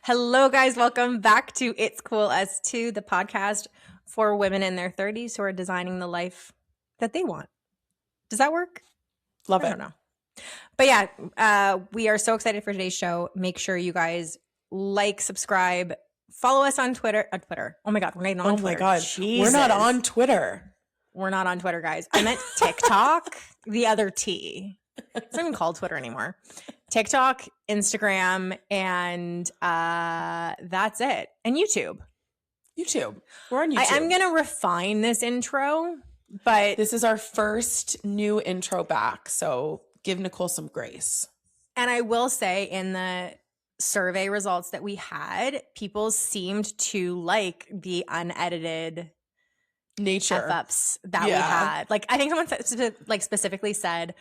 Hello, guys. Welcome back to It's Cool as Two, the podcast for women in their 30s who are designing the life that they want. Does that work? Love it. I don't know. But yeah, we are so excited for today's show. Make sure you guys like, subscribe, follow us on Twitter. Oh my God, we're not even on Twitter. Oh my God. Jesus. We're not on Twitter. We're not on Twitter, guys. I meant TikTok, the other T. It's not even called Twitter anymore. TikTok, Instagram, and that's it. And YouTube. We're on YouTube. I'm going to refine this intro, but this is our first new intro back. So give Nicole some grace. And I will say in the survey results that we had, people seemed to like the unedited nature F-ups that we had. Like, I think someone specifically said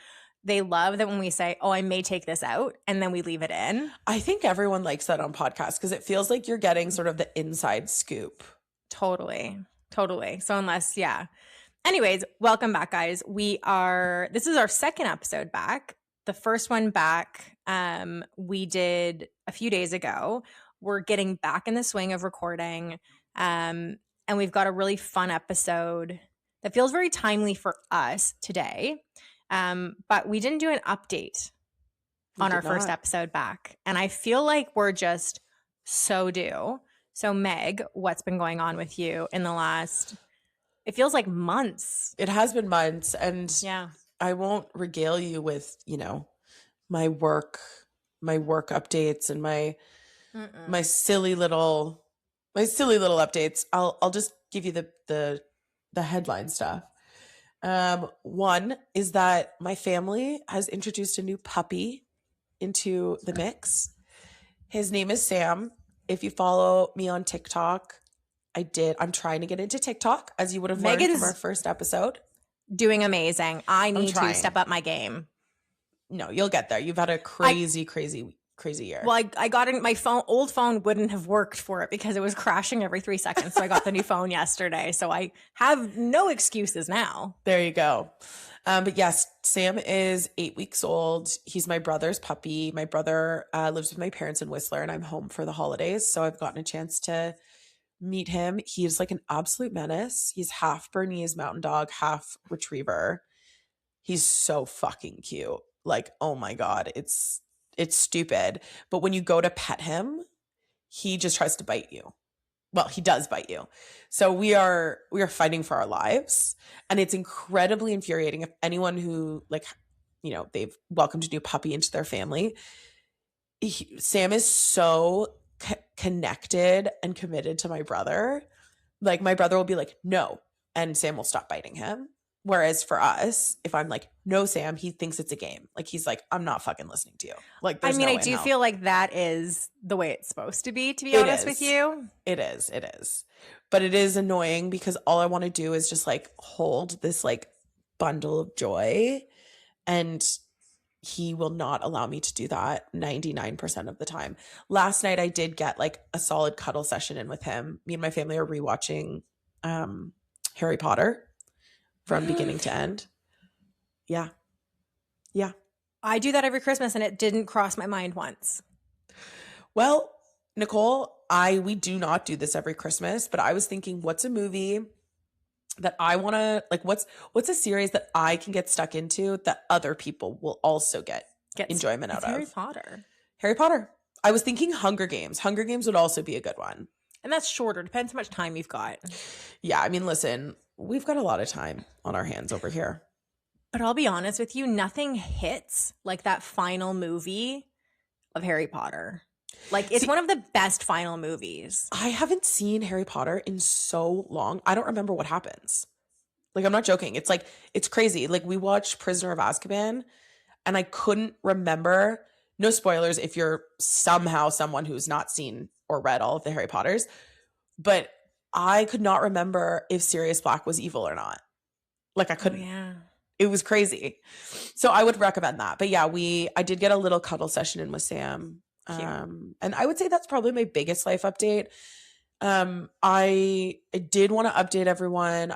they love that when we say, oh, I may take this out, and then we leave it in. I think everyone likes that on podcasts because it feels like you're getting sort of the inside scoop. Totally. So unless, Anyways, welcome back, guys. This is our second episode back. The first one back we did a few days ago. We're getting back in the swing of recording. And we've got a really fun episode that feels very timely for us today. But we didn't do an update on our first episode back. And I feel like we're just so due. So Meg, what's been going on with you in the last, it feels like months. It has been months. And I won't regale you with, my work updates and my silly little updates. I'll just give you the headline stuff. One is that my family has introduced a new puppy into the mix. His name is Sam. If you follow me on TikTok, I'm trying to get into TikTok, as you would have learned from our first episode. Doing amazing. I need to step up my game. No, you'll get there. You've had a crazy year. Well, I got it. My old phone wouldn't have worked for it because it was crashing every 3 seconds. So I got the new phone yesterday. So I have no excuses now. There you go. But yes, Sam is 8 weeks old. He's my brother's puppy. My brother lives with my parents in Whistler, and I'm home for the holidays. So I've gotten a chance to meet him. He is like an absolute menace. He's half Bernese mountain dog, half retriever. He's so fucking cute. Like, oh my God, it's stupid. But when you go to pet him, he just tries to bite you. Well, he does bite you. So we are fighting for our lives. And it's incredibly infuriating if anyone who they've welcomed a new puppy into their family. Sam is so connected and committed to my brother. Like, my brother will be like, no, and Sam will stop biting him. Whereas for us, if I'm like, no, Sam, he thinks it's a game. Like, he's like, I'm not fucking listening to you. Like, I do feel like that is the way it's supposed to be honest with you. It is. But it is annoying because all I want to do is just like hold this like bundle of joy. And he will not allow me to do that 99% of the time. Last night, I did get like a solid cuddle session in with him. Me and my family are rewatching Harry Potter from beginning to end. Yeah. I do that every Christmas, and it didn't cross my mind once. Well, Nicole, we do not do this every Christmas, but I was thinking, what's a movie that I want to, like, what's a series that I can get stuck into that other people will also get enjoyment out of? Harry Potter. I was thinking Hunger Games. Hunger Games would also be a good one. And that's shorter. Depends how much time you've got. Yeah, I mean, listen, we've got a lot of time on our hands over here. But I'll be honest with you, nothing hits like that final movie of Harry Potter. Like, it's one of the best final movies. I haven't seen Harry Potter in so long. I don't remember what happens. Like, I'm not joking. It's like, it's crazy. Like, we watched Prisoner of Azkaban, and I couldn't remember. No spoilers if you're somehow someone who's not seen or read all of the Harry Potters. But I could not remember if Sirius Black was evil or not. Like, I couldn't. Oh, yeah. It was crazy. So I would recommend that. But yeah, I did get a little cuddle session in with Sam. And I would say that's probably my biggest life update. I did want to update everyone.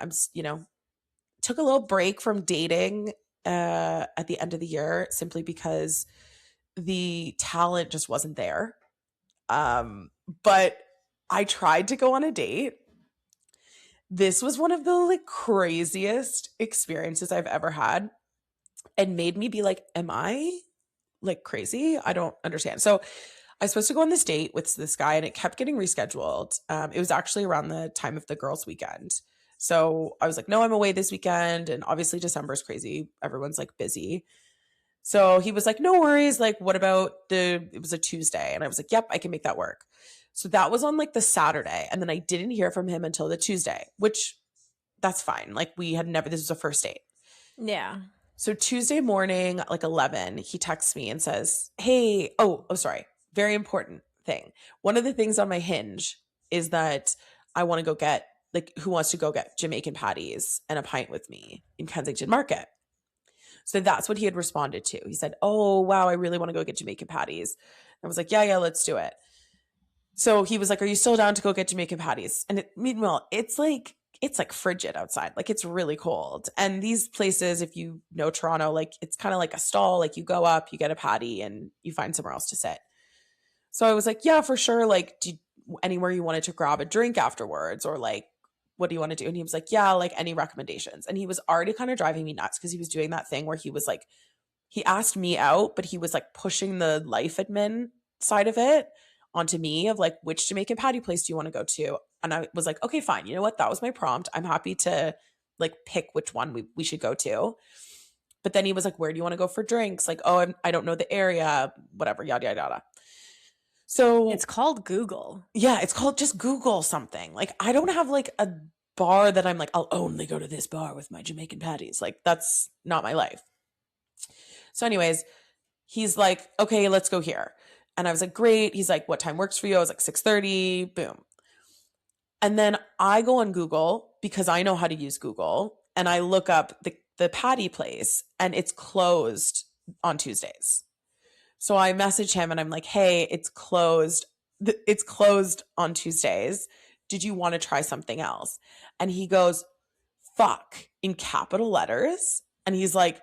Took a little break from dating at the end of the year simply because the talent just wasn't there. But I tried to go on a date. This was one of the like craziest experiences I've ever had and made me be like, am I like crazy? I don't understand. So I was supposed to go on this date with this guy and it kept getting rescheduled. It was actually around the time of the girls' weekend. So I was like, no, I'm away this weekend. And obviously December's crazy. Everyone's like busy. So he was like, no worries. Like, what about it was a Tuesday. And I was like, yep, I can make that work. So that was on like the Saturday. And then I didn't hear from him until the Tuesday, which that's fine. Like this was a first date. Yeah. So Tuesday morning, like 11, he texts me and says, hey, sorry. Very important thing. One of the things on my Hinge is that I want to go get, like, who wants to go get Jamaican patties and a pint with me in Kensington Market? So that's what he had responded to. He said, oh, wow, I really want to go get Jamaican patties. I was like, yeah, let's do it. So he was like, are you still down to go get Jamaican patties? And meanwhile, it's like frigid outside. Like it's really cold. And these places, if you know Toronto, like it's kind of like a stall. Like you go up, you get a patty and you find somewhere else to sit. So I was like, yeah, for sure. Like anywhere you wanted to grab a drink afterwards or like, what do you want to do? And he was like, yeah, like any recommendations. And he was already kind of driving me nuts because he was doing that thing where he was like, he asked me out, but he was like pushing the life admin side of it onto me of like, which Jamaican patty place do you want to go to? And I was like, okay, fine. You know what? That was my prompt. I'm happy to like pick which one we should go to. But then he was like, where do you want to go for drinks? Like, oh, I don't know the area, whatever, yada, yada, yada. So it's called Google. Yeah, it's called just Google something. Like I don't have like a bar that I'm like, I'll only go to this bar with my Jamaican patties. Like that's not my life. So anyways, he's like, okay, let's go here. And I was like, great. He's like, what time works for you? I was like, 6:30, boom. And then I go on Google because I know how to use Google and I look up the patty place and it's closed on Tuesdays. So I message him and I'm like, hey, it's closed. It's closed on Tuesdays. Did you want to try something else? And he goes, fuck, in capital letters. And he's like,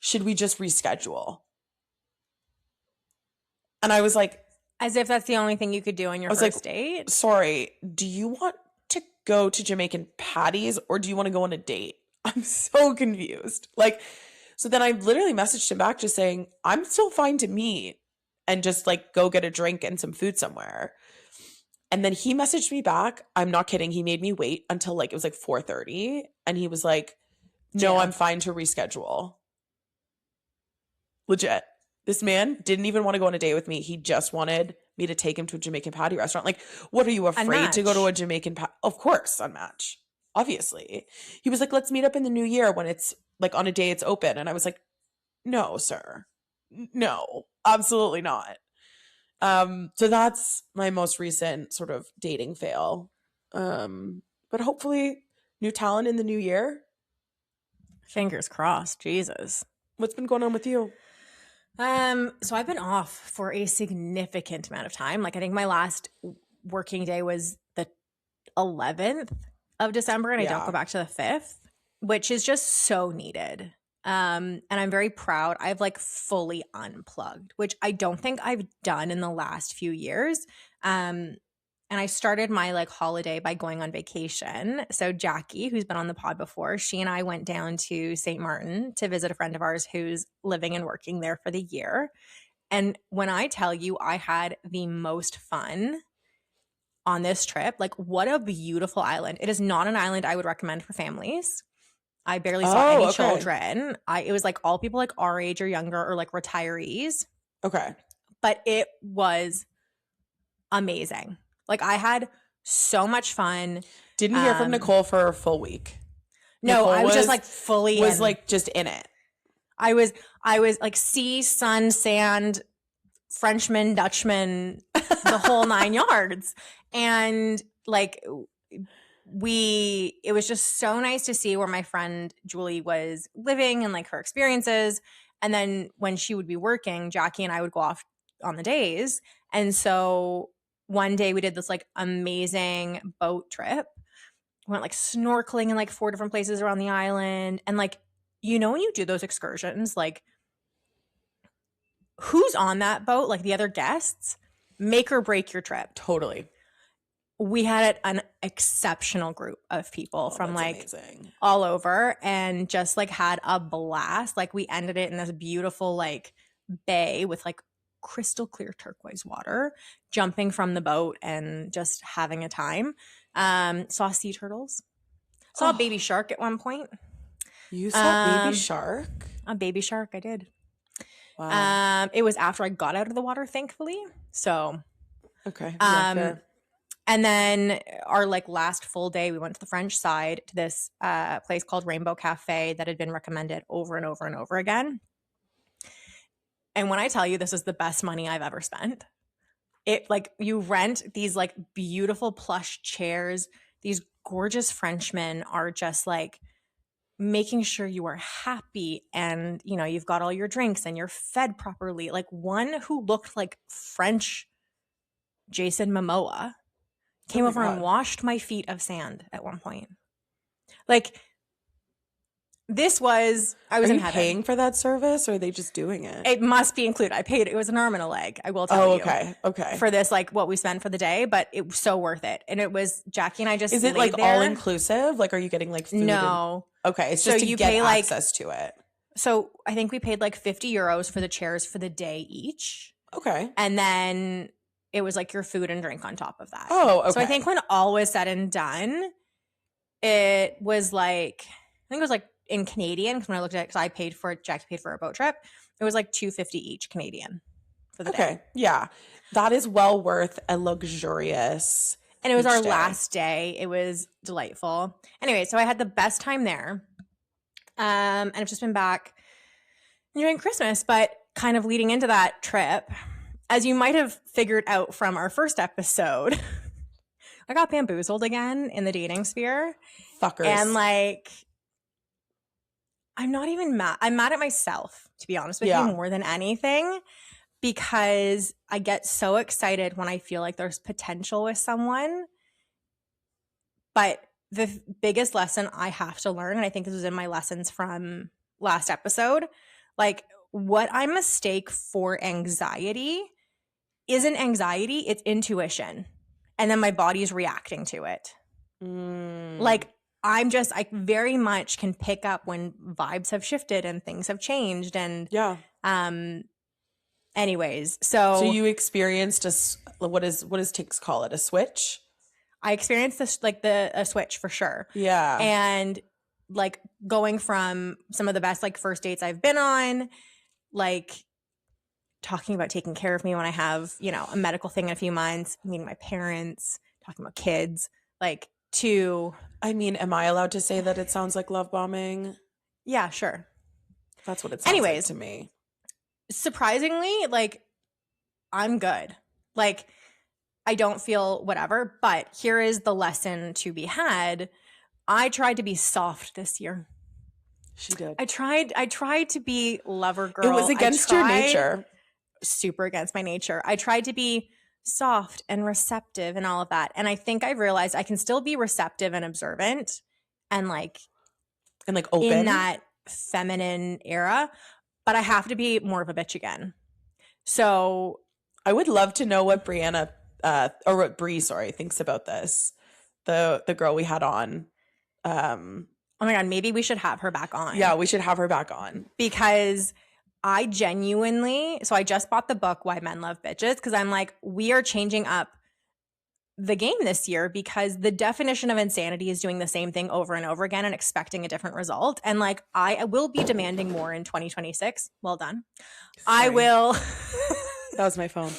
should we just reschedule? And I was like, as if that's the only thing you could do on your first date. Sorry, do you want to go to Jamaican patties or do you want to go on a date? I'm so confused. Like, so then I literally messaged him back just saying, I'm still fine to meet and just like go get a drink and some food somewhere. And then he messaged me back. I'm not kidding. He made me wait until like it was like 4:30 and he was like, no, I'm fine to reschedule. Legit. This man didn't even want to go on a date with me. He just wanted me to take him to a Jamaican patty restaurant. Like, what are you afraid to go to a Jamaican patty? Of course, Unmatch. Obviously. He was like, let's meet up in the new year when it's like on a day it's open. And I was like, no, sir. No, absolutely not. So that's my most recent sort of dating fail. But hopefully new talent in the new year. Fingers crossed. Jesus. What's been going on with you? So I've been off for a significant amount of time. Like I think my last working day was the 11th of December and I don't go back to the 5th, which is just so needed. And I'm very proud. I've like fully unplugged, which I don't think I've done in the last few years. And I started my like holiday by going on vacation. So Jackie, who's been on the pod before, she and I went down to St. Martin to visit a friend of ours who's living and working there for the year. And when I tell you I had the most fun on this trip, like what a beautiful island. It is not an island I would recommend for families. I barely saw any children. It was like all people like our age or younger or like retirees. Okay. But it was amazing. Like I had so much fun. Didn't hear from Nicole for a full week. No, Nicole I was just like fully was like just in it. I was like sea, sun, sand, Frenchman, Dutchman, the whole 9 yards. And like it was just so nice to see where my friend Julie was living and like her experiences. And then when she would be working, Jackie and I would go off on the days. And so one day we did this like amazing boat trip. We went like snorkeling in like 4 different places around the island. And like, you know, when you do those excursions, like who's on that boat? Like the other guests? make or break your trip. Totally. We had an exceptional group of people from like amazing. all over, and just like had a blast. Like we ended it in this beautiful like bay with like crystal clear turquoise water, jumping from the boat and just having a time. Saw sea turtles. Saw a baby shark at one point. You saw baby shark? A baby shark, I did. Wow. It was after I got out of the water, thankfully. So okay. Yeah, fair. And then our like last full day, we went to the French side to this place called Rainbow Cafe that had been recommended over and over and over again. And when I tell you this is the best money I've ever spent, it like you rent these like beautiful plush chairs. These gorgeous Frenchmen are just like making sure you are happy, and you know you've got all your drinks and you're fed properly. Like one who looked like French Jason Momoa came over and washed my feet of sand at one point. Like this was, I was are in you heaven. Paying for that service, or are they just doing it? It must be included. I paid. It was an arm and a leg. I will tell you. Okay. For this, like what we spent for the day, but it was so worth it. And it was Jackie and I just. Is it like all inclusive? Like, are you getting like food? No. Okay, it's just so to get access to it. So I think we paid like 50 euros for the chairs for the day each. Okay. And then it was like your food and drink on top of that. Oh, okay. So I think when all was said and done, it was like, I think it was like in Canadian, because when I looked at it, because I paid for it, Jackie paid for a boat trip, it was like $250 each Canadian for the day. Okay. Yeah. That is well worth a luxurious. And it was our last day. It was delightful. Anyway, so I had the best time there. And I've just been back enjoying Christmas, but kind of leading into that trip, as you might have figured out from our first episode, I got bamboozled again in the dating sphere. Fuckers. And like, I'm not even mad. I'm mad at myself, to be honest with you, more than anything, because I get so excited when I feel like there's potential with someone. But the biggest lesson I have to learn, and I think this was in my lessons from last episode, like what I mistake for anxiety isn't anxiety, it's intuition. And then my body's reacting to it. Like I very much can pick up when vibes have shifted and things have changed. And anyways, so you experienced what does Tix call it? A switch? I experienced this like a switch for sure. Yeah. And like going from some of the best like first dates I've been on, like talking about taking care of me when I have, you know, a medical thing in a few months, meeting my parents, talking about kids, like to. I mean, am I allowed to say that it sounds like love bombing? Yeah, sure. That's what it sounds like to me. Surprisingly, like I'm good. Like I don't feel whatever, but here is the lesson to be had. I tried to be soft this year. She did. I tried to be lover girl. It was against your nature. Super against my nature. I tried to be soft and receptive and all of that. And I think I realized I can still be receptive and observant and like open in that feminine era, but I have to be more of a bitch again. So I would love to know what Brianna or what Bree, thinks about this. The girl we had on. Oh my God, maybe we should have her back on. Yeah, we should have her back on. Because I genuinely, so I just bought the book Why Men Love Bitches, because I'm like, we are changing up the game this year, because the definition of insanity is doing the same thing over and over again and expecting a different result. And like, I will be demanding more in 2026. Well done. Sorry. I will. That was my phone.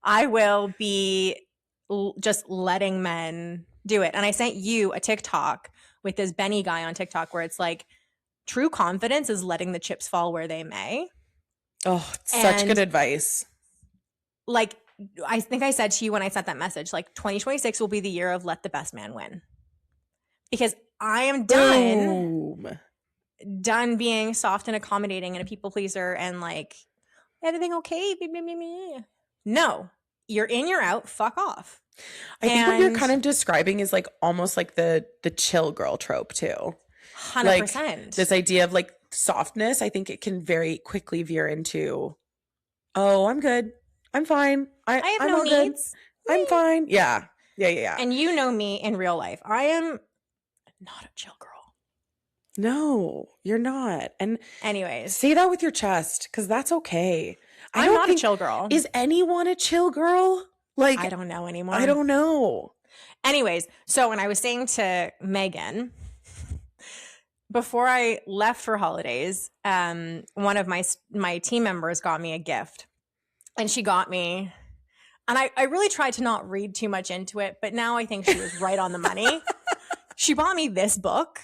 I will be just letting men do it. And I sent you a TikTok with this Benny guy on TikTok where it's like, true confidence is letting the chips fall where they may. Oh, such good advice. Like, I think I said to you when I sent that message, like 2026 will be the year of let the best man win. Because I am done being soft and accommodating and a people pleaser and like, everything okay? No, you're in, you're out, fuck off. I think what you're kind of describing is like almost like the chill girl trope too. 100%. Like this idea of like softness, I think it can very quickly veer into, oh, I'm good. I'm fine. I have I'm no all good. needs. I'm fine. Yeah. And you know me in real life. I am not a chill girl. No, you're not. And Anyways, say that with your chest, because that's okay. I I'm don't not a think, chill girl. is anyone a chill girl? Like, I don't know anymore. I don't know. Anyways, so when I was saying to Megan, before I left for holidays, one of my team members got me a gift, and she got me, and I really tried to not read too much into it, but now I think she was right on the money. She bought me this book,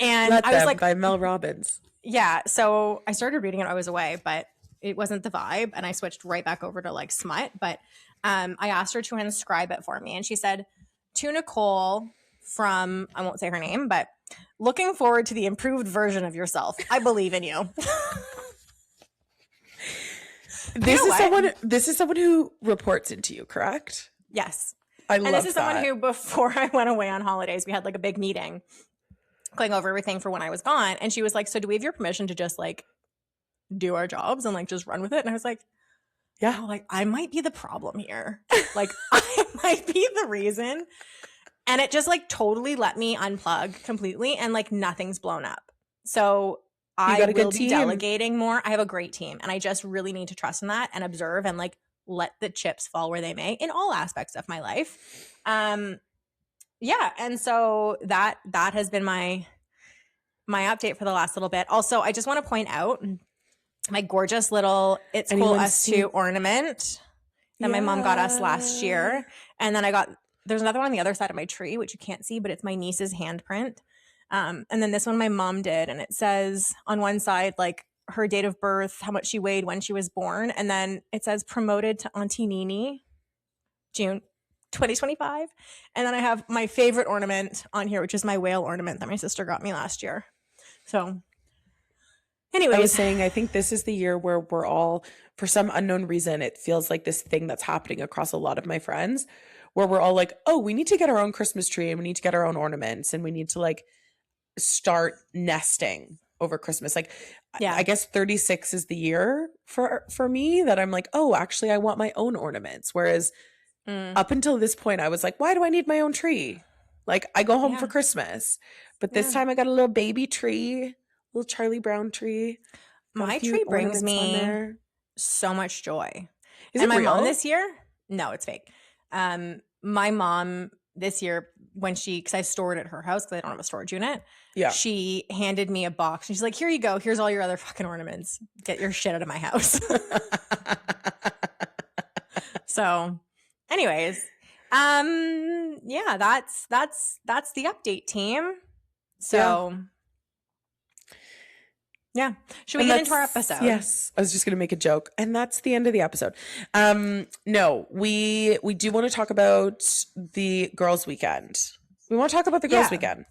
and Let I was Them like, by Mel Robbins. yeah. So I started reading it. I was away, but it wasn't the vibe, and I switched right back over to like smut. But I asked her to inscribe it for me, and she said, to Nicole from, I won't say her name, but looking forward to the improved version of yourself. I believe in you. This is someone who reports into you, correct? Yes. I love that. And this is someone who, before I went away on holidays, we had like a big meeting going over everything for when I was gone. And she was like, so do we have your permission to just like do our jobs and like just run with it? And I was like, yeah, like I might be the problem here. Like I might be the reason. And it just like totally let me unplug completely, and like nothing's blown up. So I will be delegating more. I have a great team, and I just really need to trust in that and observe and like let the chips fall where they may in all aspects of my life. Yeah. And so that has been my update for the last little bit. Also, I just want to point out my gorgeous little It's Cool Us Too ornament that my mom got us last year. And then there's another one on the other side of my tree, which you can't see, but it's my niece's handprint. And then this one my mom did, and it says on one side, like her date of birth, how much she weighed when she was born. And then it says promoted to Auntie Nini, June 2025. And then I have my favorite ornament on here, which is my whale ornament that my sister got me last year. So anyways, I was saying, I think this is the year where we're all, for some unknown reason, it feels like this thing that's happening across a lot of my friends, where we're all like, oh, we need to get our own Christmas tree, and we need to get our own ornaments, and we need to like start nesting over Christmas. Like, yeah, I guess 36 is the year for me that I'm like, oh, actually I want my own ornaments. Whereas up until this point, I was like, why do I need my own tree? Like, I go home for Christmas. But this time I got a little baby tree, little Charlie Brown tree. My tree brings me so much joy. Is it my real? Mom this year? No, it's fake. My mom this year, because I stored at her house because I don't have a storage unit. Yeah. She handed me a box, and she's like, here you go. Here's all your other fucking ornaments. Get your shit out of my house. So anyways, yeah, that's the update, team. So yeah. Should we get into our episode? Yes. I was just going to make a joke. And that's the end of the episode. No, we do want to talk about the girls' weekend. We want to talk about the girls' weekend.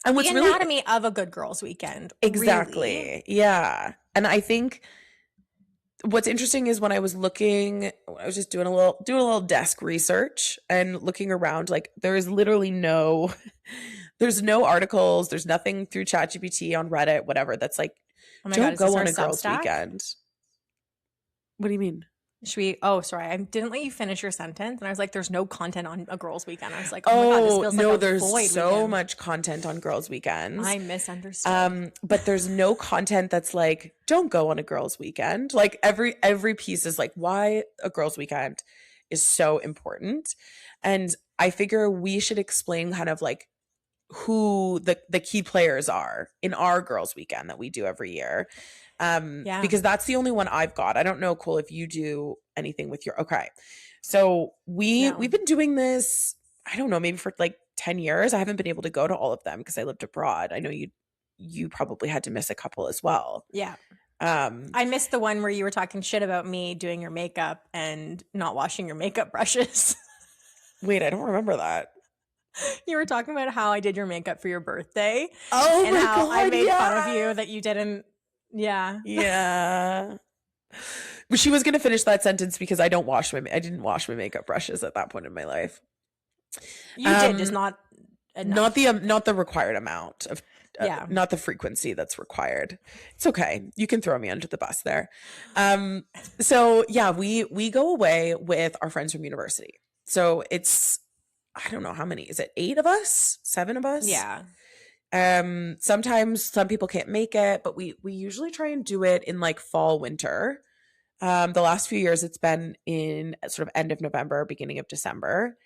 And what's the anatomy of a good girls' weekend. Exactly. Really. Yeah. And I think what's interesting is when I was just doing a little desk research and looking around, like there is literally there's no articles, there's nothing through ChatGPT, on Reddit, whatever, that's like, don't go on a girls' weekend. What do you mean? Sorry, I didn't let you finish your sentence, and I was like, there's no content on a girls' weekend. I was like, oh my God, this feels like a there's so much content on girls' weekends. I misunderstood. But there's no content that's like, don't go on a girls' weekend. Like every piece is like, why a girls' weekend is so important. And I figure we should explain kind of like who the key players are in our girls' weekend that we do every year. Because that's the only one I've got. I don't know, Cole, if you do anything with your, okay. So we've been doing this, I don't know, maybe for like 10 years. I haven't been able to go to all of them because I lived abroad. I know you probably had to miss a couple as well. Yeah. I missed the one where you were talking shit about me doing your makeup and not washing your makeup brushes. Wait, I don't remember that. You were talking about how I did your makeup for your birthday. Oh, and my how God, I made fun of you that you didn't. Yeah. Yeah. But she was going to finish that sentence because I didn't wash my makeup brushes at that point in my life. You did, just not enough. Not the required amount of Yeah. not the frequency that's required. It's okay. You can throw me under the bus there. So yeah, we go away with our friends from university. So it's, I don't know how many. Is it 8 of us? 7 of us? Yeah. Sometimes some people can't make it, but we usually try and do it in like fall, winter. The last few years it's been in sort of end of November, beginning of December.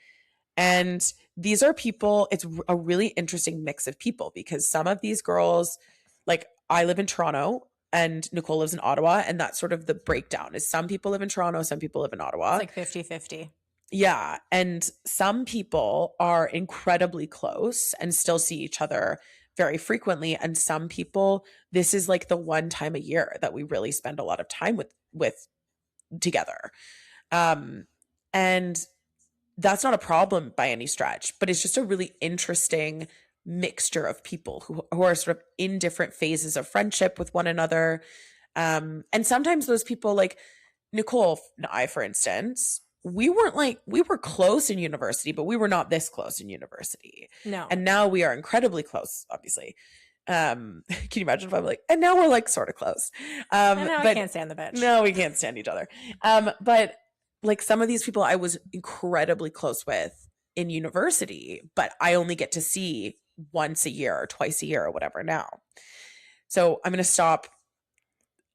And these are people, it's a really interesting mix of people because some of these girls, like I live in Toronto and Nicole lives in Ottawa, and that's sort of the breakdown is some people live in Toronto, some people live in Ottawa. It's like 50-50. Yeah. And some people are incredibly close and still see each other very frequently. And some people, this is like the one time a year that we really spend a lot of time with together. And that's not a problem by any stretch, but it's just a really interesting mixture of people who are sort of in different phases of friendship with one another. And sometimes those people, like Nicole and I, for instance, we were close in university, but we were not this close in university. No. And now we are incredibly close, obviously. Can you imagine if I'm like, and now we're like sort of close. I know, but I can't stand the bitch. no, we can't stand each other. But like some of these people I was incredibly close with in university, but I only get to see once a year or twice a year or whatever now. So I'm going to stop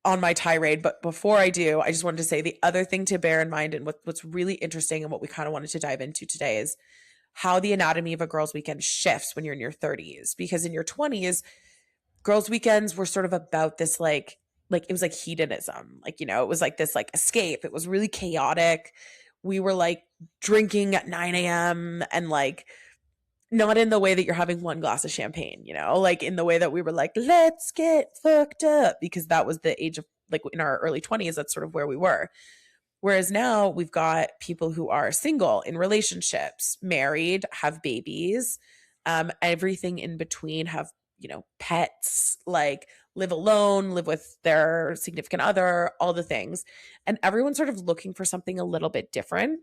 on my tirade. But before I do, I just wanted to say the other thing to bear in mind and what's really interesting and what we kind of wanted to dive into today is how the anatomy of a girls' weekend shifts when you're in your 30s. Because in your 20s, girls' weekends were sort of about this like it was like hedonism. Like, you know, it was like this like escape. It was really chaotic. We were like drinking at 9 a.m. and like not in the way that you're having one glass of champagne, you know, like in the way that we were like, let's get fucked up, because that was the age of like in our early 20s, that's sort of where we were. Whereas now we've got people who are single, in relationships, married, have babies, everything in between, have, you know, pets, like live alone, live with their significant other, all the things. And everyone's sort of looking for something a little bit different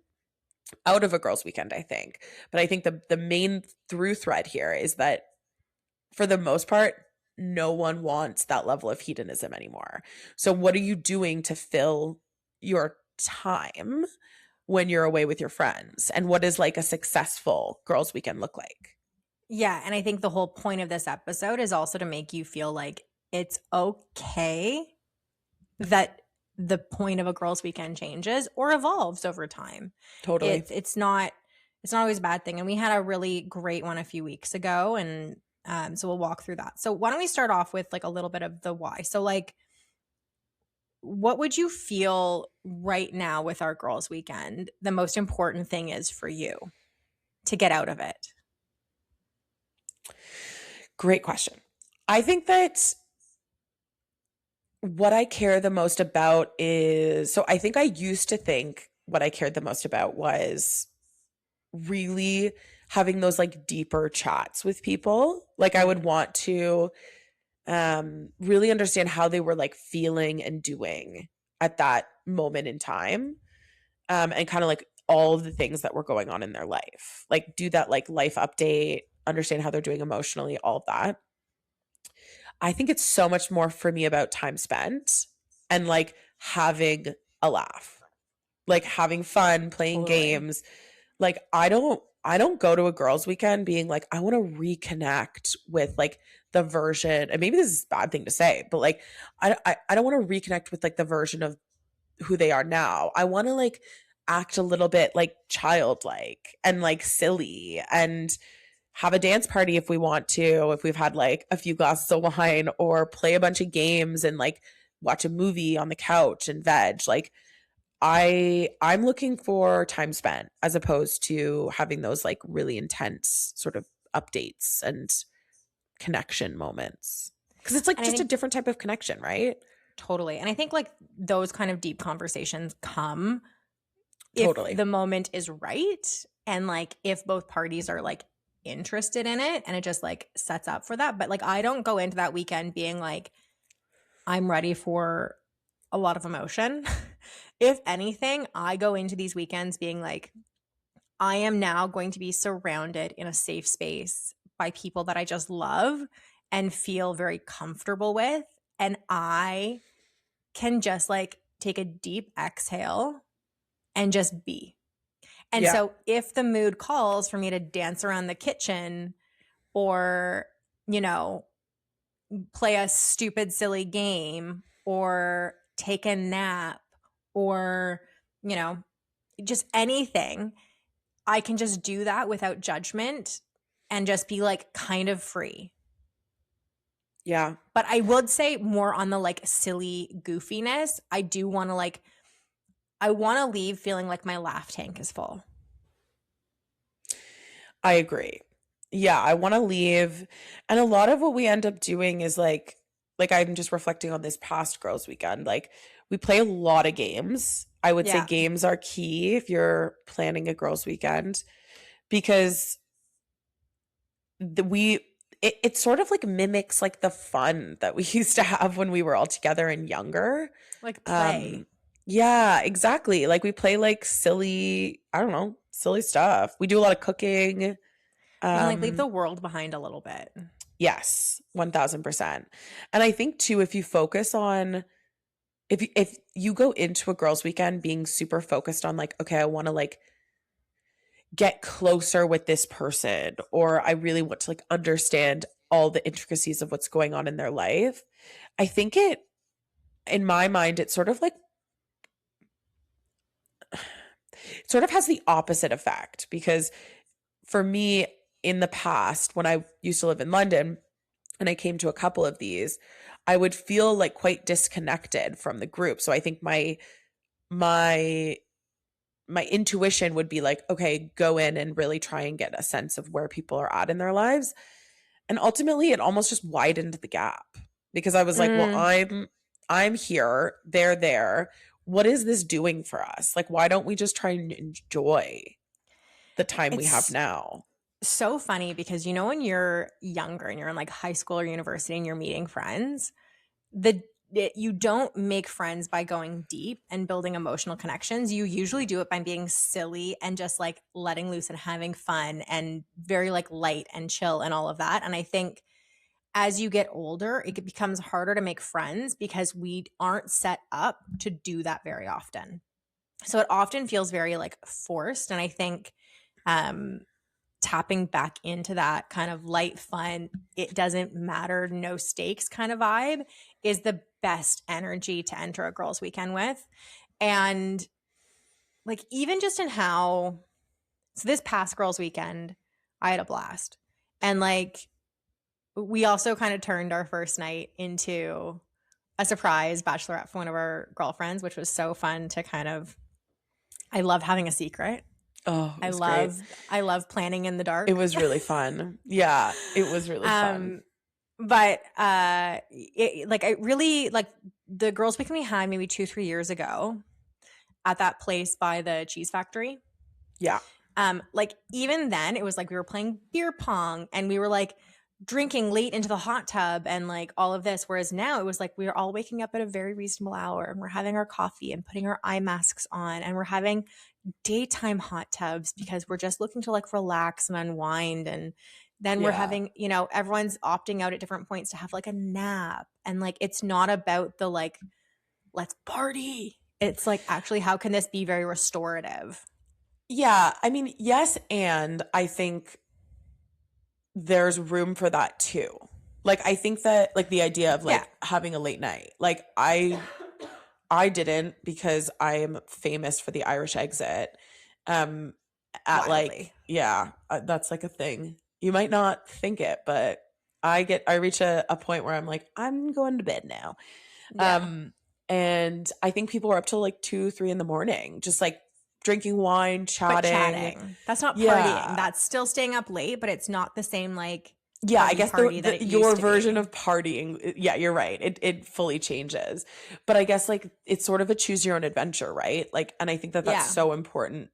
out of a girls' weekend, I think. But I think the main through thread here is that for the most part, no one wants that level of hedonism anymore. So what are you doing to fill your time when you're away with your friends? And what does like a successful girls' weekend look like? Yeah. And I think the whole point of this episode is also to make you feel like it's okay that the point of a girls' weekend changes or evolves over time. Totally. It's not always a bad thing. And we had a really great one a few weeks ago. And so we'll walk through that. So why don't we start off with like a little bit of the why? So like, what would you feel right now with our girls' weekend the most important thing is for you to get out of it? Great question. I think that what I care the most about is, so I think I used to think what I cared the most about was really having those like deeper chats with people. Like I would want to really understand how they were like feeling and doing at that moment in time, and kind of like all of the things that were going on in their life, like do that like life update, understand how they're doing emotionally, all of that. I think it's so much more for me about time spent and like having a laugh, like having fun, playing Totally. games. Like I don't go to a girls' weekend being like, I want to reconnect with like the version, and maybe this is a bad thing to say, but like I don't want to reconnect with like the version of who they are now. I want to like act a little bit like childlike and like silly and have a dance party if we want to, if we've had like a few glasses of wine, or play a bunch of games and like watch a movie on the couch and veg. Like I'm looking for time spent as opposed to having those like really intense sort of updates and connection moments. Because it's like And I just a think different type of connection, right? totally. And I think like those kind of deep conversations come if Totally. the moment is right and like if both parties are like interested in it and it just like sets up for that. But like I don't go into that weekend being like I'm ready for a lot of emotion. If anything, I go into these weekends being like I am now going to be surrounded in a safe space by people that I just love and feel very comfortable with. And I can just like take a deep exhale and just be. And Yeah. so if the mood calls for me to dance around the kitchen or, you know, play a stupid, silly game or take a nap or, you know, just anything, I can just do that without judgment and just be like kind of free. Yeah. But I would say more on the like silly goofiness. I do want to like, I want to leave feeling like my laugh tank is full. I agree. Yeah, I want to leave. And a lot of what we end up doing is like I'm just reflecting on this past girls weekend. Like we play a lot of games. I would say Yeah. games are key if you're planning a girls weekend because it sort of like mimics like the fun that we used to have when we were all together and younger. Like play. Um yeah, exactly. Like we play like silly, I don't know, silly stuff. We do a lot of cooking. We can like leave Um the world behind a little bit. yes, 1000%. And I think too if you focus on if you go into a girls weekend being super focused on like okay, I want to like get closer with this person or I really want to like understand all the intricacies of what's going on in their life. I think it in my mind it sort of has the opposite effect because for me in the past when I used to live in London and I came to a couple of these, I would feel like quite disconnected from the group. So I think my my intuition would be like, okay, go in and really try and get a sense of where people are at in their lives. And ultimately it almost just widened the gap because I was like, well, Mm, I'm here, they're there. What is this doing for us? Like, why don't we just try and enjoy the time we have it's now? so funny because you know when you're younger and you're in like high school or university and you're meeting friends, you don't make friends by going deep and building emotional connections. You usually do it by being silly and just like letting loose and having fun and very like light and chill and all of that. And I think as you get older, it becomes harder to make friends because we aren't set up to do that very often. So it often feels very like forced. And I think um tapping back into that kind of light, fun, it doesn't matter, no stakes kind of vibe is the best energy to enter a girls' weekend with. And like, even just in how, so this past girls' weekend, I had a blast. And like, we also kind of turned our first night into a surprise bachelorette for one of our girlfriends, which was so fun to kind of, I love having a secret. Oh, it I was great. love I love planning in the It dark. was really fun. Yeah, it was really fun. But like I really like the girls weekend we had maybe 2-3 years ago at that place by the cheese factory. Yeah. Like even then it was like we were playing beer pong and we were like drinking late into the hot tub and like all of this. Whereas now it was like we were all waking up at a very reasonable hour and we're having our coffee and putting our eye masks on and we're having daytime hot tubs because we're just looking to like relax and unwind. And then we're Yeah. having, you know, everyone's opting out at different points to have like a nap. And like it's not about the like, let's party. It's like actually, how can this be very restorative? Yeah, I mean, yes, and I think there's room for that too. Like I think that like the idea of Yeah, like having a late night. Like I didn't because I am famous for the Irish exit. Um at like wildly. yeah, that's like a thing. You might not think it, but I reach a point where I'm like I'm going to bed now. Yeah. Um and I think people are up till like 2, 3 in the morning just like drinking wine, But chatting. chatting, that's not partying. Yeah. That's still staying up late, but it's not the same like Yeah, I heavy guess party that it your used to version be. of partying, yeah, you're right. It fully changes. But I guess like it's sort of a choose your own adventure, right? Like and I think that that's Yeah. so important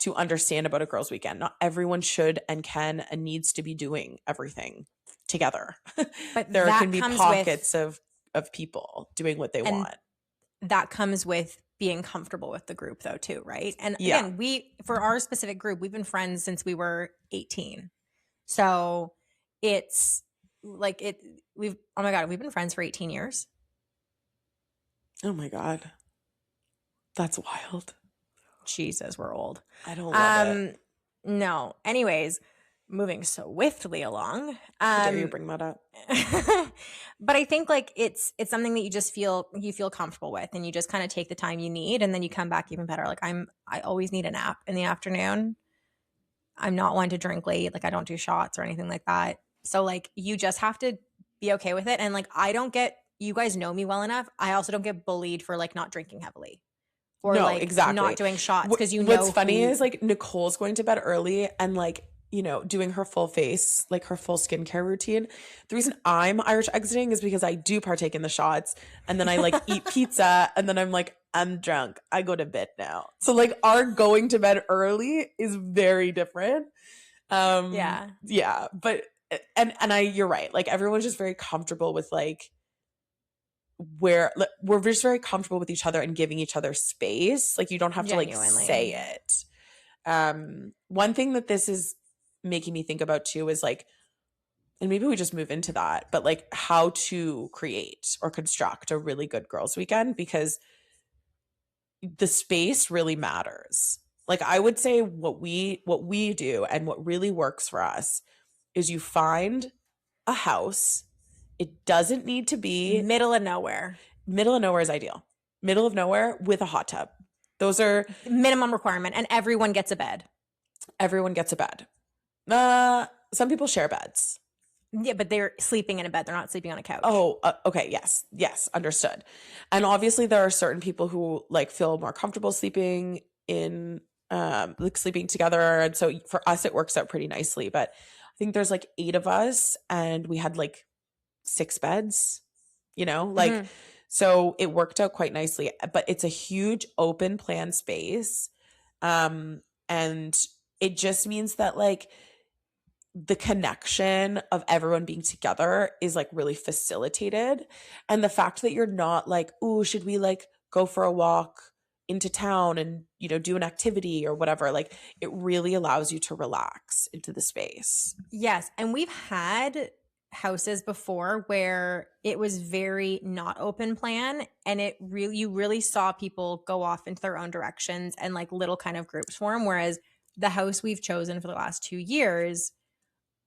to understand about a girls weekend. Not everyone should and can and needs to be doing everything together. But There can that be comes with, pockets of people doing what they and want. that comes with being comfortable with the group though too, right? And Yeah. again, we for our specific group, we've been friends since we were 18. So it's like we've oh my God, we've been friends for 18 years. Oh my God. That's wild. Jesus, we're old. I don't love it. No. Anyways, moving swiftly along. How dare you bring that up? But I think like it's something that you feel comfortable with, and you just kind of take the time you need, and then you come back even better. Like I always need a nap in the afternoon. I'm not one to drink late. Like I don't do shots or anything like that. So like you just have to be okay with it. And like you guys know me well enough. I also don't get bullied for like not drinking heavily or No, like exactly. not doing shots because what's funny is like Nicole's going to bed early and like, you know, doing her full face, like her full skincare routine. The reason I'm Irish exiting is because I do partake in the shots and then I like eat pizza and then I'm like, I'm drunk. I go to bed now. So like our going to bed early is very different. Yeah. But you're right. Like everyone's just very comfortable with like where we're just very comfortable with each other and giving each other space. Like you don't have to like say it. One thing that this is making me think about too is like, and maybe we just move into that, but like how to create or construct a really good girls weekend, because the space really matters. Like I would say what we do and what really works for us is you find a house. It doesn't need to be middle of nowhere. Middle of nowhere is ideal. Middle of nowhere with a hot tub. Those are minimum requirement, and everyone gets a bed. Everyone gets a bed. Some people share beds. Yeah, but they're sleeping in a bed. They're not sleeping on a couch. Oh, okay. Yes. Understood. And obviously there are certain people who like feel more comfortable sleeping in, like sleeping together. And so for us, it works out pretty nicely. But I think there's like 8 of us and we had like 6 beds, you know, like, so it worked out quite nicely, but it's a huge open plan space. And it just means that like the connection of everyone being together is like really facilitated. And the fact that you're not like, ooh, should we like go for a walk into town and, you know, do an activity or whatever, like it really allows you to relax into the space. Yes. And we've had houses before where it was very not open plan, and you really saw people go off into their own directions and like little kind of groups form. Whereas the house we've chosen for the last 2 years,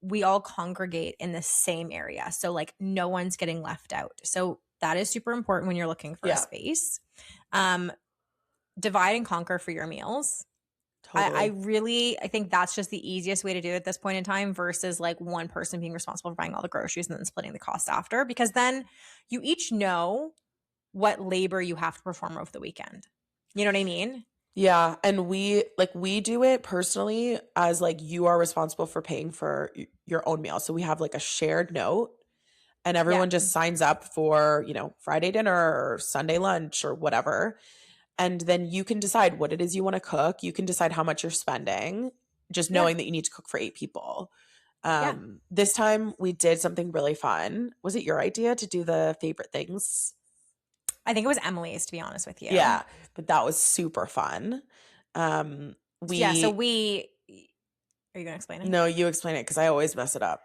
we all congregate in the same area. So like no one's getting left out. So that is super important when you're looking for a space. Divide and conquer for your meals. Totally. I think that's just the easiest way to do it at this point in time versus like one person being responsible for buying all the groceries and then splitting the cost after, because then you each know what labor you have to perform over the weekend. You know what I mean? Yeah. And we do it personally as like you are responsible for paying for your own meal. So we have like a shared note and everyone just signs up for, you know, Friday dinner or Sunday lunch or whatever. And then you can decide what it is you want to cook. You can decide how much you're spending, just knowing that you need to cook for 8 people. This time we did something really fun. Was it your idea to do the favorite things? I think it was Emily's, to be honest with you. Yeah, but that was super fun. So are you going to explain it? No, you explain it because I always mess it up.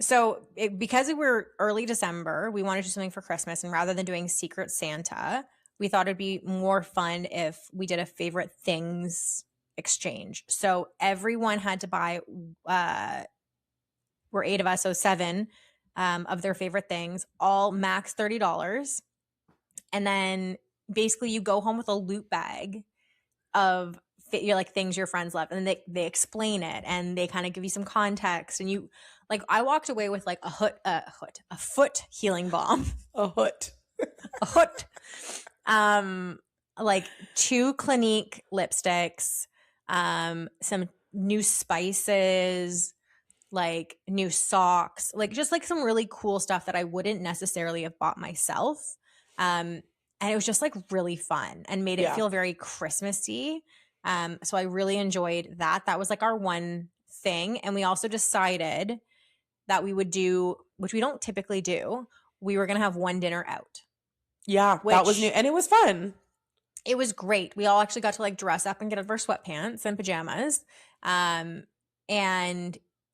So because we were early December, we wanted to do something for Christmas. And rather than doing Secret Santa, we thought it'd be more fun if we did a favorite things exchange. So everyone had to buy, we're 8 of us, so 7 of their favorite things, all max $30. And then basically you go home with a loot bag of like things your friends love, and then they explain it and they kind of give you some context. And you like, I walked away with like a foot healing balm, a hoot. Like 2 Clinique lipsticks, some new spices, like new socks, like just like some really cool stuff that I wouldn't necessarily have bought myself. And it was just like really fun and made it feel very Christmassy. So I really enjoyed that. That was like our one thing. And we also decided that we would do, which we don't typically do, we were going to have one dinner out. Yeah, that was new. And it was fun. It was great. We all actually got to like dress up and get out of our sweatpants and pajamas. And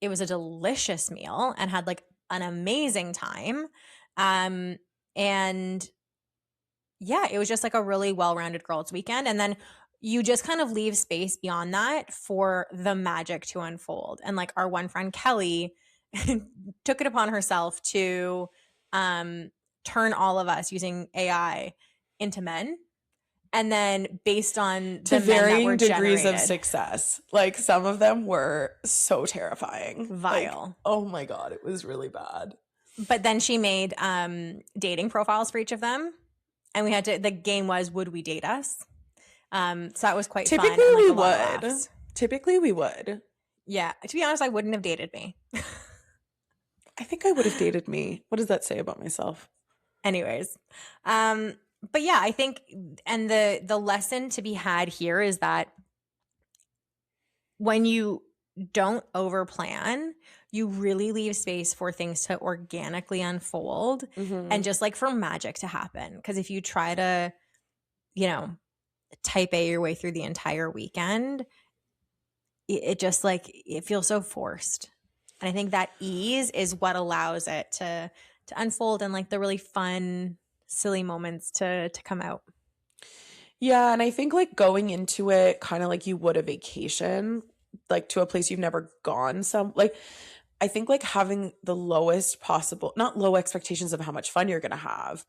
it was a delicious meal and had like an amazing time. And yeah, it was just like a really well-rounded girls' weekend. And then you just kind of leave space beyond that for the magic to unfold. And like our one friend Kelly took it upon herself to turn all of us using AI into men. And then based on To the men that were varying degrees of generated, success. Like some of them were so terrifying. Like, vile. oh my God, it was really bad. But then she made dating profiles for each of them. And we had to, the game was, would we date us? So that was quite fun. Typically And like we a lot of would. laughs. Typically we would. Yeah. To be honest, I wouldn't have dated me. I think I would have dated me. What does that say about myself? Anyways. But yeah, I think, and the lesson to be had here is that when you don't overplan, you really leave space for things to organically unfold and just like for magic to happen. Because if you try to, you know, type A your way through the entire weekend, it just like, it feels so forced. And I think that ease is what allows it to unfold and like the really fun, silly moments to come out. Yeah, and I think like going into it kind of like you would a vacation, like to a place you've never gone, like I think like having the lowest possible, not low expectations of how much fun you're going to have,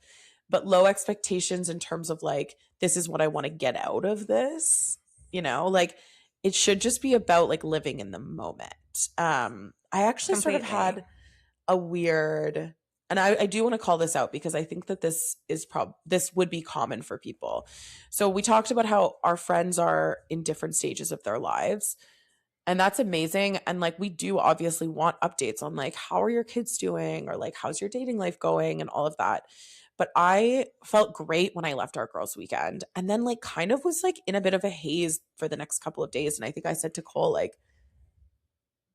but low expectations in terms of like this is what I want to get out of this, like it should just be about like living in the moment. I actually sort of Completely. had a weird, and I do want to call this out because I think that this is this would be common for people. So we talked about how our friends are in different stages of their lives, and that's amazing. And like we do obviously want updates on like how are your kids doing, or like how's your dating life going and all of that. But I felt great when I left our girls' weekend, and then like kind of was like in a bit of a haze for the next couple of days. And I think I said to Cole, like,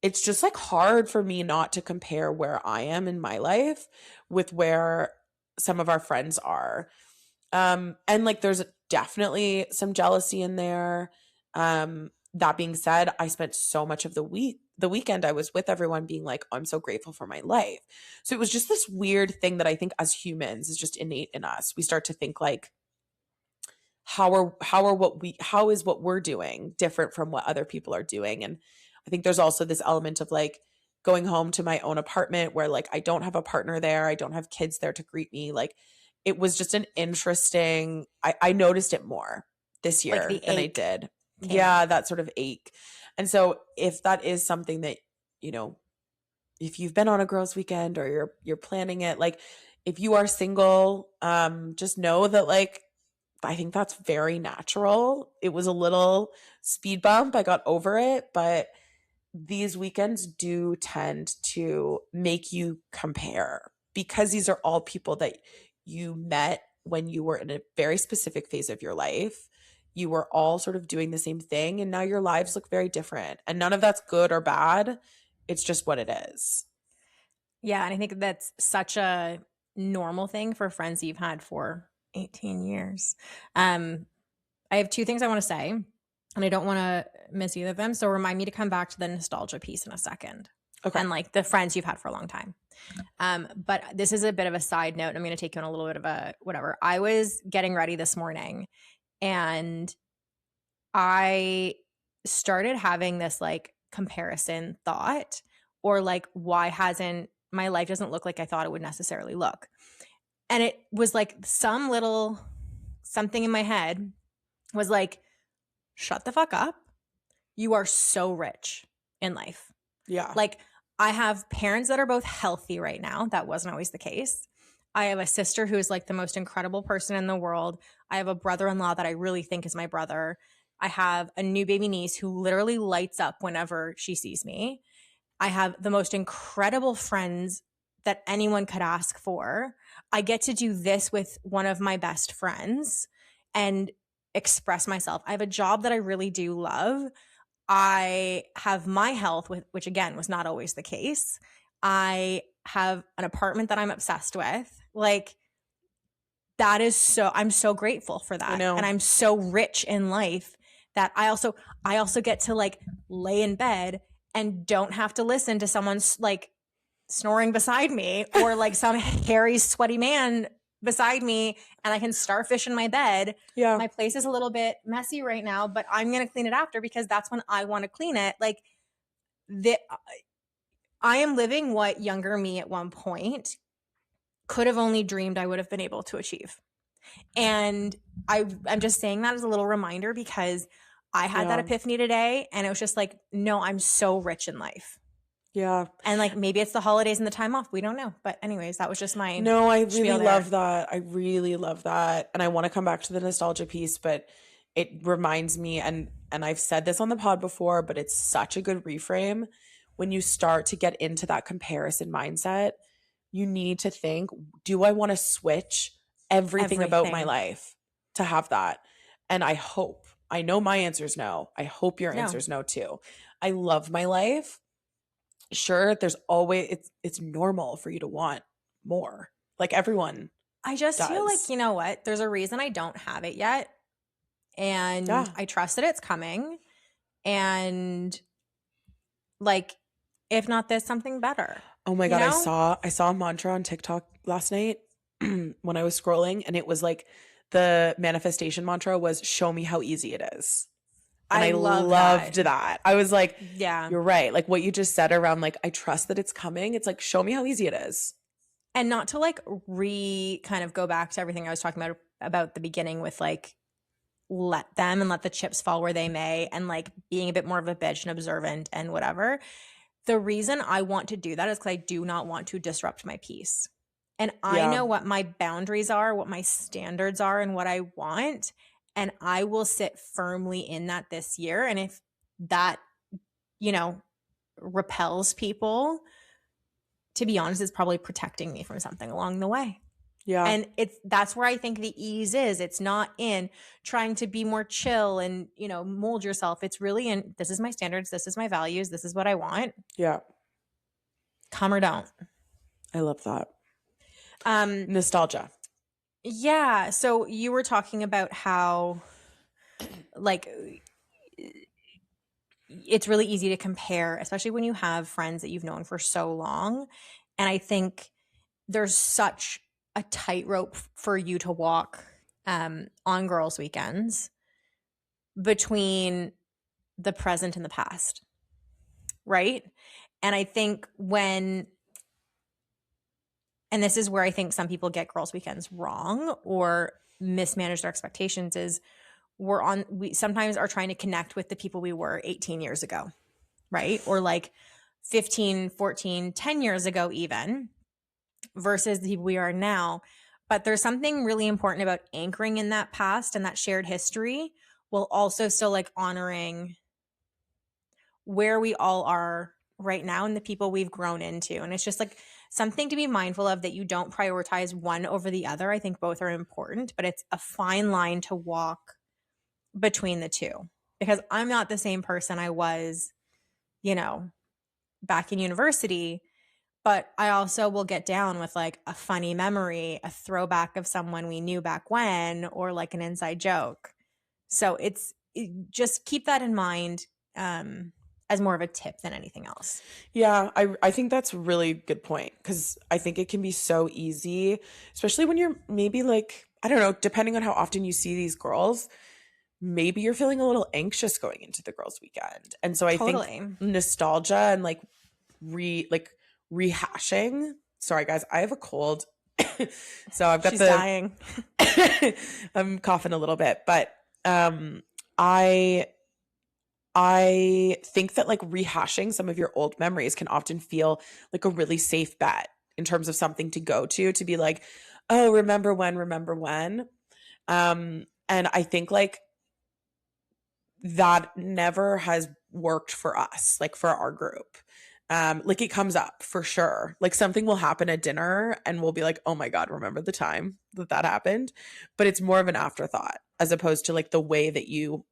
it's just like hard for me not to compare where I am in my life with where some of our friends are. And like there's definitely some jealousy in there. That being said, I spent so much of the weekend I was with everyone being like, oh, I'm so grateful for my life. So it was just this weird thing that I think as humans is just innate in us. We start to think like, how is what we're doing different from what other people are doing? And I think there's also this element of like going home to my own apartment where like I don't have a partner there, I don't have kids there to greet me. Like it was just an interesting, I noticed it more this Like year the than I ache did. came Yeah, out. that sort of ache. And so if that is something that, if you've been on a girls' weekend or you're planning it, like if you are single, just know that like I think that's very natural. It was a little speed bump. I got over it, but these weekends do tend to make you compare because these are all people that you met when you were in a very specific phase of your life. You were all sort of doing the same thing, and now your lives look very different. And none of that's good or bad. It's just what it is. Yeah. And I think that's such a normal thing for friends you've had for 18 years. I have two things I want to say, and I don't want to miss either of them. So remind me to come back to the nostalgia piece in a second. Okay. And like the friends you've had for a long time. But this is a bit of a side note. I'm going to take you on a little bit of a whatever. I was getting ready this morning and I started having this like comparison thought, or like, why hasn't my life doesn't look like I thought it would necessarily look? And it was like some little something in my head was like, shut the fuck up. You are so rich in life. Yeah. Like, I have parents that are both healthy right now. That wasn't always the case. I have a sister who's like the most incredible person in the world. I have a brother-in-law that I really think is my brother. I have a new baby niece who literally lights up whenever she sees me. I have the most incredible friends that anyone could ask for. I get to do this with one of my best friends and express myself. I have a job that I really do love. I have my health, which again was not always the case. I have an apartment that I'm obsessed with. Like, that is I'm so grateful for I that. know. And I'm so rich in life that I also get to like lay in bed and don't have to listen to someone's like snoring beside me or like some hairy, sweaty man beside me, and I can starfish in my bed. Yeah. My place is a little bit messy right now, but I'm going to clean it after because that's when I want to clean it. Like I am living what younger me at one point could have only dreamed I would have been able to achieve. And I'm just saying that as a little reminder because I had that epiphany today, and it was just like, no, I'm so rich in life. Yeah. And like maybe it's the holidays and the time off. We don't know. But anyways, that was just my No, I really spiel there. love that. I really love that. And I want to come back to the nostalgia piece, but it reminds me, and I've said this on the pod before, but it's such a good reframe. When you start to get into that comparison mindset, you need to think, do I want to switch everything about my life to have that? And I know my answer is no. I hope your answer is no too. I love my life. Sure, there's always, it's normal for you to want more. Like everyone. I just feel like, you know what? There's a reason I don't have it yet. And I trust that it's coming. And like, if not this, something better. Oh my God, I saw a mantra on TikTok last night when I was scrolling, and it was like the manifestation mantra was show me how easy it is. And I loved that. I was like, yeah, you're right. Like what you just said around like, I trust that it's coming. It's like, show me how easy it is. And not to like kind of go back to everything I was talking about the beginning with like, let the chips fall where they may, and like being a bit more of a bitch and observant and whatever. The reason I want to do that is because I do not want to disrupt my peace. And I know what my boundaries are, what my standards are, and what I want. And I will sit firmly in that this year. And if that, repels people, to be honest, it's probably protecting me from something along the way. Yeah. And that's where I think the ease is. It's not in trying to be more chill and, mold yourself. It's really in, this is my standards. This is my values. This is what I want. Yeah. Come or don't. I love that. Nostalgia. Yeah. So you were talking about how like it's really easy to compare, especially when you have friends that you've known for so long. And I think there's such a tightrope for you to walk on girls' weekends between the present and the past, right? And I think and this is where I think some people get girls' weekends wrong or mismanage their expectations, is we sometimes are trying to connect with the people we were 18 years ago, right? Or like 15, 14, 10 years ago even, versus the people we are now. But there's something really important about anchoring in that past and that shared history, while also still like honoring where we all are right now and the people we've grown into. And it's just like something to be mindful of, that you don't prioritize one over the other. I think both are important, but it's a fine line to walk between the two, because I'm not the same person I was, back in university. But I also will get down with like a funny memory, a throwback of someone we knew back when, or like an inside joke. So just keep that in mind as more of a tip than anything else. Yeah, I think that's a really good point, because I think it can be so easy, especially when you're maybe like, I don't know, depending on how often you see these girls, maybe you're feeling a little anxious going into the girls' weekend. And so I think nostalgia and like rehashing. Sorry guys, I have a cold. So I've got She's dying. I'm coughing a little bit, but I think that like rehashing some of your old memories can often feel like a really safe bet in terms of something to go to be like, oh, remember when. And I think like that never has worked for us, like for our group. Like it comes up for sure. Like something will happen at dinner and we'll be like, oh my God, remember the time that happened? But it's more of an afterthought as opposed to like the way that you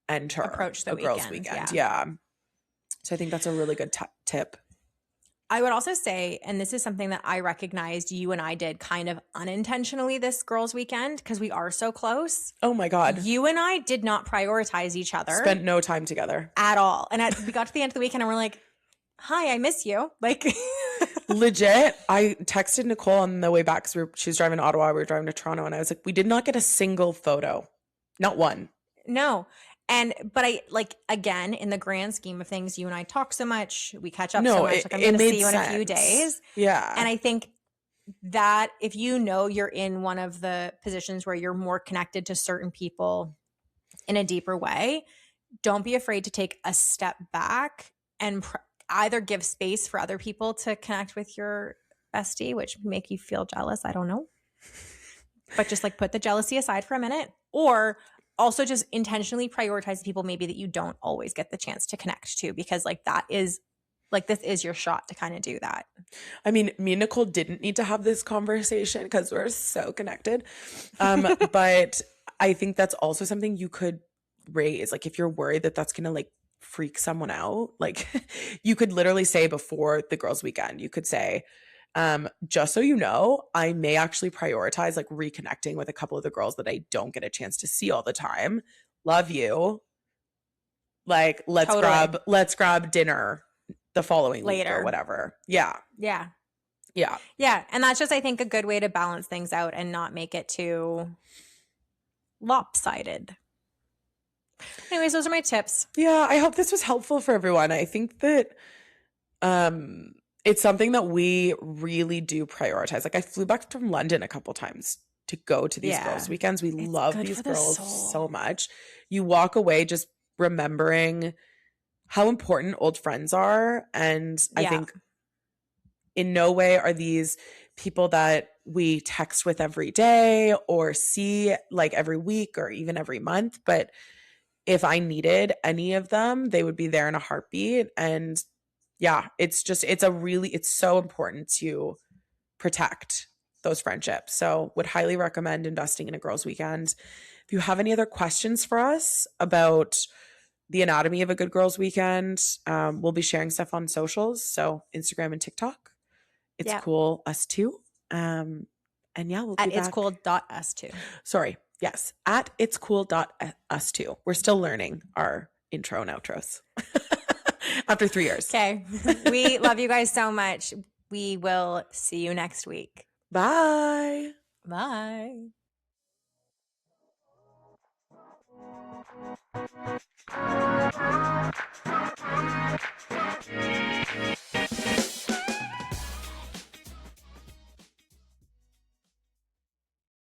approach the girls' weekend. Yeah. So I think that's a really good tip. I would also say, and this is something that I recognized you and I did kind of unintentionally this girls' weekend, because we are so close. Oh my God. You and I did not prioritize each other. Spent no time together. At all. And we got to the end of the weekend and we're like, hi, I miss you. Like, Legit, I texted Nicole on the way back because she was driving to Ottawa. We were driving to Toronto, and I was like, we did not get a single photo. Not one. no. But I like, again, in the grand scheme of things, you and I talk so much, we catch up so No, much. it, Like, I'm it going to made see you in a few sense. days. Yeah. And I think that if you know you're in one of the positions where you're more connected to certain people in a deeper way, don't be afraid to take a step back and either give space for other people to connect with your bestie, which make you feel jealous. I don't know. But just like put the jealousy aside for a minute, or also just intentionally prioritize people maybe that you don't always get the chance to connect to, because like that is like, this is your shot to kind of do that. I mean, me and Nicole didn't need to have this conversation because we're so connected. But I think that's also something you could raise. Like, if you're worried that that's going to like freak someone out, like you could literally say before the girls' weekend, you could say, just so you know, I may actually prioritize like reconnecting with a couple of the girls that I don't get a chance to see all the time. Love you. Like, Totally. let's grab dinner the following week or Later. whatever. Yeah. Yeah. Yeah. Yeah. And that's just, I think, a good way to balance things out and not make it too lopsided. Anyways, those are my tips. Yeah, I hope this was helpful for everyone. I think that it's something that we really do prioritize. Like, I flew back from London a couple times to go to these girls' weekends. We love these girls so much. You walk away just remembering how important old friends are. And I think in no way are these people that we text with every day or see like every week or even every month. But if I needed any of them, they would be there in a heartbeat. And yeah, it's so important to protect those friendships. So would highly recommend investing in a girls' weekend. If you have any other questions for us about the anatomy of a good girls' weekend, we'll be sharing stuff on socials. So Instagram and TikTok. It's cool, us too. And yeah, we'll be at back. It's cool.us too. Sorry. Yes. At it's cool.us too. We're still learning our intro and outros after 3 years. Okay. We love you guys so much. We will see you next week. Bye. Bye.